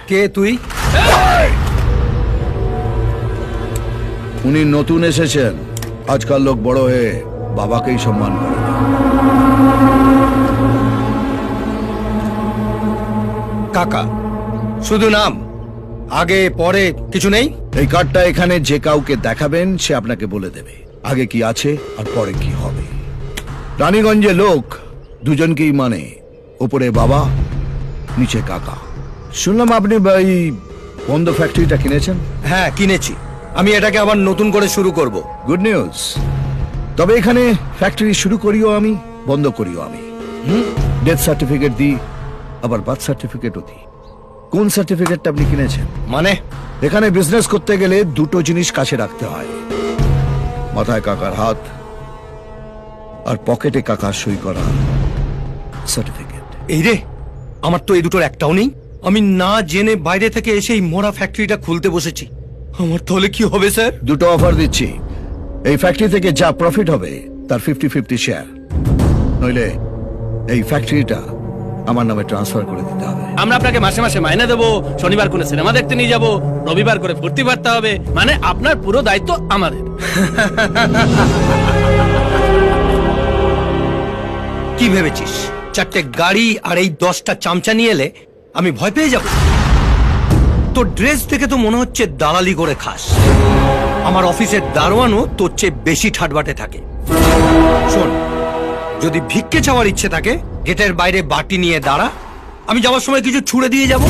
কে তুই? উনি নতুন এসেছেন। আজকাল লোক বড় হয়ে বাবাকেই সম্মান করে। কাকা শুধু নাম, আগে পরে কিছু নেই? এই কার্ডটা এখানে যে কাউকে দেখাবেন সে আপনাকে বলে দেবে আগে কি আছে আর পরে কি হবে। রানীগঞ্জে লোক দুজনকেই মানে, উপরে বাবা নিচে কাকা। শুনলাম আপনি এই বন্ধ ফ্যাক্টরিটা কিনেছেন। হ্যাঁ কিনেছি, আমি এটাকে আবার নতুন করে শুরু করব। Good news. তবে এখানে ফ্যাক্টরি শুরু করিও আমি, বন্ধ করিও আমি। ডেথ সার্টিফিকেট দিই, আবার বার্থ সার্টিফিকেটও দিই। কোন সার্টিফিকেটটা আপনি কিনেছেন? মানে এখানে বিজনেস করতে গেলে দুটো জিনিস কাছে রাখতে হয়, মাথায় কাকার হাত আর পকেটে কাকার সই করা সার্টিফিকেট। এই রে, আমার তো এই দুটোর একটাও নেই। আমি না জেনে বাইরে থেকে এসে এই মরা ফ্যাক্টরিটা খুলতে বসেছি। আমার তাহলে কি হবে স্যার? দুটো অফার দিচ্ছি। এই ফ্যাক্টরি থেকে যা প্রফিট হবে তার 50-50 শেয়ার, নইলে এই ফ্যাক্টরিটা আমার নামে ট্রান্সফার করে দিতে হবে। আমরা আপনাকে মাসে মাসে মাইনে দেবো, শনিবার করে সিনেমা দেখতে নিয়ে যাব, রবিবার করে ফুর্তি বাড়তে হবে, মানে আপনার পুরো দায়িত্ব আমাদের। কি ভেবেছিস 4টে গাড়ি আর এই 10টা চামচা নিয়ে এলে আমি ভয় পেয়ে যাব? তোর ড্রেস দেখে তো মনে হচ্ছে দালালি করে খাস। আমার অফিসের দারোয়ানও তোর চেয়ে বেশি ঠাটবাটে থাকে। শোন, যদি ভিক্ষে চাওয়ার ইচ্ছে থাকে গেটের বাইরে বাটি নিয়ে দাঁড়া, আমি যাওয়ার সময় কিছু ছুঁড়ে দিয়ে যাব।